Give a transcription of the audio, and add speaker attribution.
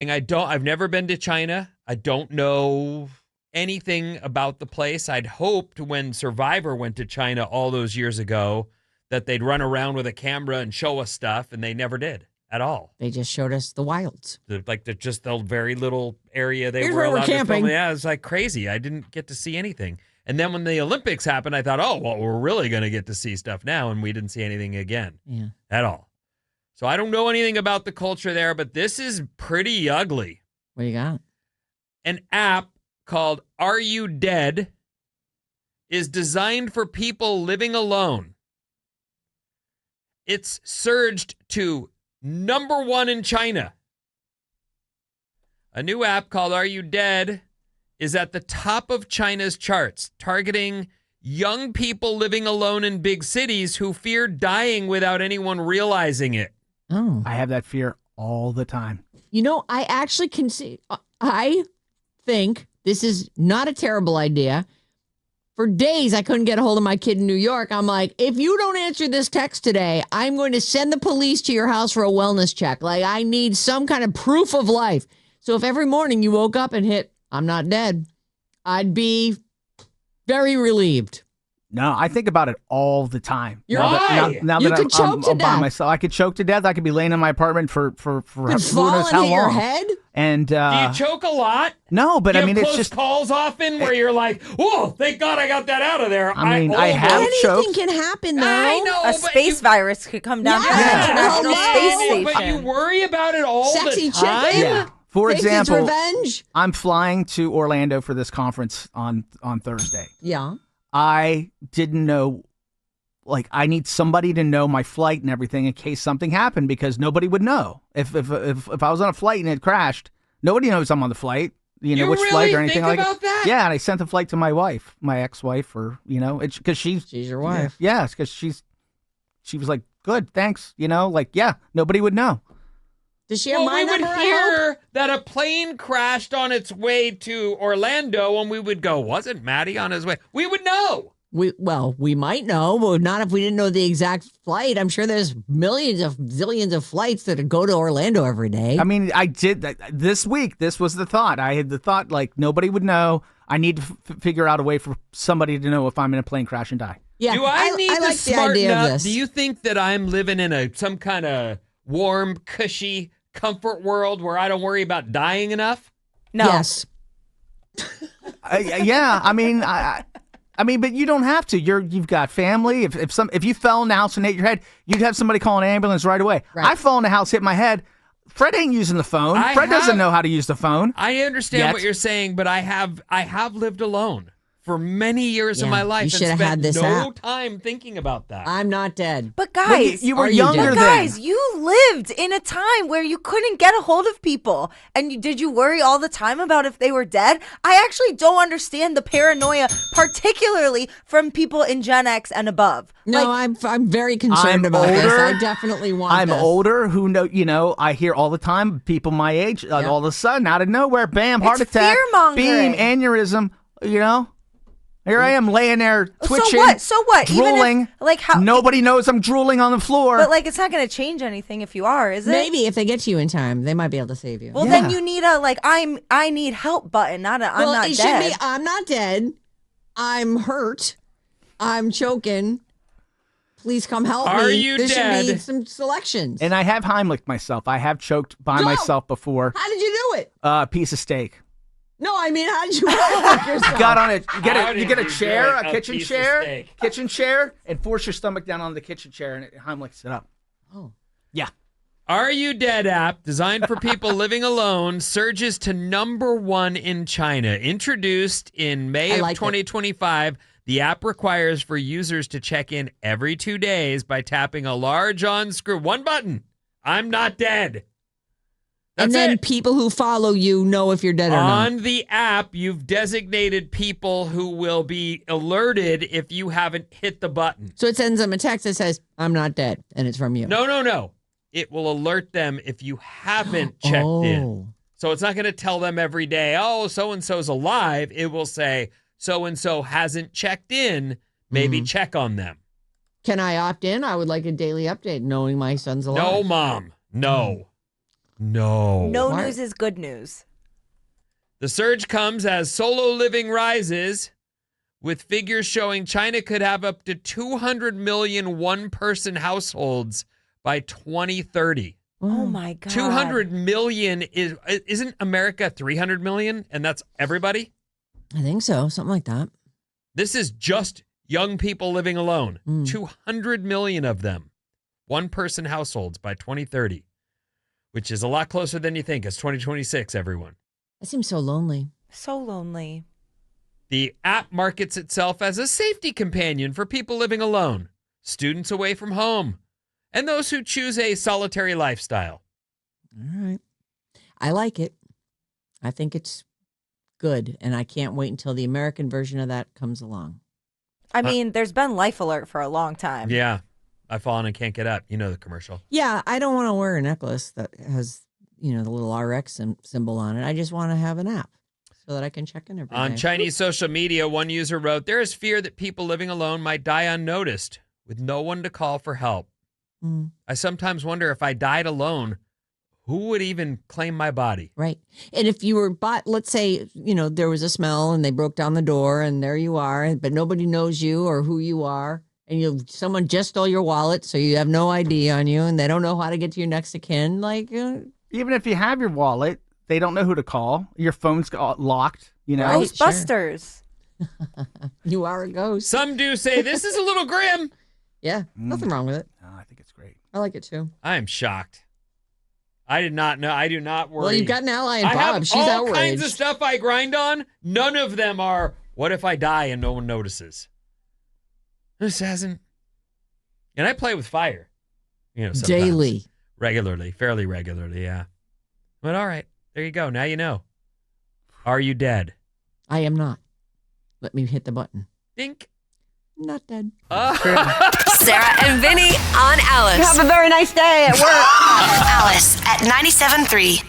Speaker 1: I've never been to China. I don't know anything about the place. I'd hoped when Survivor went to China all those years ago that they'd run around with a camera and show us stuff, and they never did at all.
Speaker 2: They just showed us the wilds.
Speaker 1: Just the very little area they
Speaker 2: Here's
Speaker 1: were
Speaker 2: where we're
Speaker 1: allowed to
Speaker 2: camping.
Speaker 1: film. Yeah, it was like crazy. I didn't get to see anything. And then when the Olympics happened, I thought, oh, well, we're really going to get to see stuff now, and we didn't see anything again at all. So I don't know anything about the culture there, but this is pretty ugly.
Speaker 2: What do you got?
Speaker 1: An app called Are You Dead is designed for people living alone. It's surged to #1 in China. A new app called Are You Dead is at the top of China's charts, targeting young people living alone in big cities who fear dying without anyone realizing it.
Speaker 2: Oh.
Speaker 3: I have that fear all the time.
Speaker 2: You know, I actually can see, I think this is not a terrible idea. For days, I couldn't get a hold of my kid in New York. I'm like, if you don't answer this text today, I'm going to send the police to your house for a wellness check. Like, I need some kind of proof of life. So if every morning you woke up and hit, I'm not dead, I'd be very relieved.
Speaker 3: No, I think about it all the time.
Speaker 2: You're
Speaker 3: now
Speaker 2: right.
Speaker 3: That
Speaker 2: You
Speaker 3: I'm,
Speaker 2: could choke to
Speaker 3: I'm by
Speaker 2: death.
Speaker 3: myself. I could choke to death. I could be laying in my apartment for who knows how long.
Speaker 2: Your head?
Speaker 3: And
Speaker 1: Do you choke a lot?
Speaker 3: No, but
Speaker 1: Do you
Speaker 3: I mean,
Speaker 1: have
Speaker 3: it's
Speaker 1: close
Speaker 3: just
Speaker 1: calls often where you're like, "Whoa, thank God I got that out of there."
Speaker 3: I mean, I have
Speaker 2: Anything
Speaker 3: choked.
Speaker 2: can happen, though.
Speaker 1: I know,
Speaker 4: A
Speaker 1: but
Speaker 4: space virus could come down from the
Speaker 2: Yeah,
Speaker 4: International
Speaker 2: I
Speaker 4: Space
Speaker 2: know,
Speaker 4: Station.
Speaker 1: But you worry about it all
Speaker 2: Sexy
Speaker 1: the time.
Speaker 2: chicken?
Speaker 3: Yeah. For
Speaker 2: Takes its
Speaker 3: example,
Speaker 2: revenge.
Speaker 3: I'm flying to Orlando for this conference on Thursday.
Speaker 2: Yeah.
Speaker 3: I didn't know, like, I need somebody to know my flight and everything in case something happened, because nobody would know. If I was on a flight and it crashed, nobody knows I'm on the flight. You know,
Speaker 1: You
Speaker 3: which
Speaker 1: really
Speaker 3: flight or anything
Speaker 1: think
Speaker 3: like
Speaker 1: about that?
Speaker 3: Yeah, and I sent the flight to my wife, my ex-wife, or it's because she's
Speaker 2: your wife.
Speaker 3: Yeah, it's because she was like, good, thanks. Like, yeah, nobody would know.
Speaker 2: Does she have
Speaker 1: Well,
Speaker 2: my
Speaker 1: we would
Speaker 2: number? I hope?
Speaker 1: hear that a plane crashed on its way to Orlando, and we would go, "Wasn't Maddie on his way?" We would know.
Speaker 2: We might know, but not if we didn't know the exact flight. I'm sure there's zillions of flights that go to Orlando every day.
Speaker 3: I mean, I did that this week. This was the thought. I had the thought, like, nobody would know. I need to figure out a way for somebody to know if I'm in a plane crash and die.
Speaker 2: Yeah,
Speaker 1: Do I need to
Speaker 2: like the
Speaker 1: smarten
Speaker 2: idea of
Speaker 1: up?
Speaker 2: this.
Speaker 1: Do you think that I'm living in some kind of warm, cushy comfort world where I don't worry about dying enough?
Speaker 4: No.
Speaker 2: Yes.
Speaker 3: Yeah, I mean, but you don't have to. You've got family. If you fell in the house and hit your head, you'd have somebody call an ambulance right away.
Speaker 2: Right.
Speaker 3: I fell in the house, hit my head. Fred ain't using the phone. Fred doesn't know how to use the phone.
Speaker 1: I understand
Speaker 3: Yet.
Speaker 1: what you're saying, but I have lived alone for many years of
Speaker 2: Yeah,
Speaker 1: my life
Speaker 2: you
Speaker 1: and
Speaker 2: should have
Speaker 1: spent
Speaker 2: had this
Speaker 1: no
Speaker 2: app.
Speaker 1: time thinking about that.
Speaker 2: I'm not dead.
Speaker 4: But guys,
Speaker 3: you were
Speaker 2: Are you
Speaker 3: younger
Speaker 2: dead?
Speaker 4: but
Speaker 3: then.
Speaker 4: guys, you lived in a time where you couldn't get a hold of people. And did you worry all the time about if they were dead? I actually don't understand the paranoia, particularly from people in Gen X and above.
Speaker 2: No,
Speaker 4: Like,
Speaker 2: I'm very concerned
Speaker 3: I'm
Speaker 2: about this.
Speaker 3: older.
Speaker 2: I definitely want
Speaker 3: I'm
Speaker 2: this.
Speaker 3: older. Who know? I hear all the time people my age. All of a sudden, out of nowhere, bam, heart
Speaker 4: It's
Speaker 3: attack,
Speaker 4: fear-mongering.
Speaker 3: beam, aneurysm. Here I am laying there twitching.
Speaker 4: So what? Even if,
Speaker 3: drooling.
Speaker 4: like, how-
Speaker 3: Nobody knows I'm drooling on the floor.
Speaker 4: But it's not going to change anything if you are, is it?
Speaker 2: Maybe if they get to you in time, they might be able to save you.
Speaker 4: Well,
Speaker 3: Yeah.
Speaker 4: then you need a I need help button, not a I'm
Speaker 2: Well,
Speaker 4: not
Speaker 2: it
Speaker 4: dead.
Speaker 2: should be I'm not dead. I'm hurt. I'm choking. Please come help me.
Speaker 1: Are you
Speaker 2: there should be
Speaker 1: dead?
Speaker 2: some selections.
Speaker 3: And I have Heimlicked myself. I have choked by
Speaker 2: No.
Speaker 3: myself before.
Speaker 2: How did you do it?
Speaker 3: Piece of steak.
Speaker 2: No, I mean, how did you work yourself?
Speaker 3: Got on it.
Speaker 1: How
Speaker 3: You
Speaker 1: did
Speaker 3: get a
Speaker 1: you
Speaker 3: chair,
Speaker 1: do it?
Speaker 3: a
Speaker 1: A
Speaker 3: kitchen
Speaker 1: piece of
Speaker 3: chair,
Speaker 1: steak.
Speaker 3: and force your stomach down on the kitchen chair, and it Heimlichs it up.
Speaker 2: Oh.
Speaker 3: Yeah.
Speaker 1: Are You Dead app, designed for people living alone, surges to #1 in China. Introduced in May
Speaker 2: I
Speaker 1: of
Speaker 2: like it.
Speaker 1: 2025, the app requires for users to check in every 2 days by tapping a large on-screen one button. I'm not dead.
Speaker 2: And
Speaker 1: That's
Speaker 2: then
Speaker 1: it.
Speaker 2: people who follow you know if you're dead or not.
Speaker 1: On the app, you've designated people who will be alerted if you haven't hit the button.
Speaker 2: So it sends them a text that says, I'm not dead. And it's from you.
Speaker 1: No. It will alert them if you haven't checked in. So it's not going to tell them every day, oh, so-and-so's alive. It will say, so-and-so hasn't checked in. Maybe check on them.
Speaker 2: Can I opt in? I would like a daily update knowing my son's alive.
Speaker 1: No, Mom. No. No.
Speaker 4: No
Speaker 2: Why?
Speaker 4: news is good news.
Speaker 1: The surge comes as solo living rises, with figures showing China could have up to 200 million one-person households by 2030.
Speaker 4: Oh my God.
Speaker 1: 200 million isn't America 300 million, and that's everybody?
Speaker 2: I think so. Something like that.
Speaker 1: This is just young people living alone. 200 million of them. One-person households by 2030, which is a lot closer than you think. It's 2026, everyone.
Speaker 2: That seems so lonely.
Speaker 4: So lonely.
Speaker 1: The app markets itself as a safety companion for people living alone, students away from home, and those who choose a solitary lifestyle.
Speaker 2: All right. I like it. I think it's good, and I can't wait until the American version of that comes along.
Speaker 4: I mean, there's been Life Alert for a long time.
Speaker 1: Yeah. I've fallen and can't get up. You know the commercial.
Speaker 2: Yeah, I don't want to wear a necklace that has, the little RX symbol on it. I just want to have an app so that I can check in every day.
Speaker 1: On Chinese social media, one user wrote, "There is fear that people living alone might die unnoticed with no one to call for help. I sometimes wonder if I died alone, who would even claim my body?"
Speaker 2: Right. And if you were let's say, there was a smell and they broke down the door and there you are, but nobody knows you or who you are. And someone just stole your wallet, so you have no ID on you and they don't know how to get to your next of kin.
Speaker 3: Even if you have your wallet, they don't know who to call. Your phone's locked,
Speaker 2: Right.
Speaker 4: Ghostbusters.
Speaker 2: You are a ghost.
Speaker 1: Some do say this is a little grim.
Speaker 2: Yeah, nothing wrong with it.
Speaker 3: No, I think it's great.
Speaker 2: I like it too.
Speaker 1: I am shocked. I did not know. I do not worry.
Speaker 2: Well, you've got an ally in
Speaker 1: I
Speaker 2: Bob.
Speaker 1: have
Speaker 2: She's
Speaker 1: all
Speaker 2: outraged.
Speaker 1: kinds of stuff I grind on. None of them are, what if I die and no one notices? This hasn't. And I play with fire. Sometimes.
Speaker 2: Daily.
Speaker 1: Regularly. Fairly regularly, yeah. But all right. There you go. Now you know. Are you dead?
Speaker 2: I am not. Let me hit the button.
Speaker 1: Dink.
Speaker 2: Not dead.
Speaker 5: Sarah and Vinny on Alice.
Speaker 4: Have a very nice day at work.
Speaker 5: Alice at 97.3.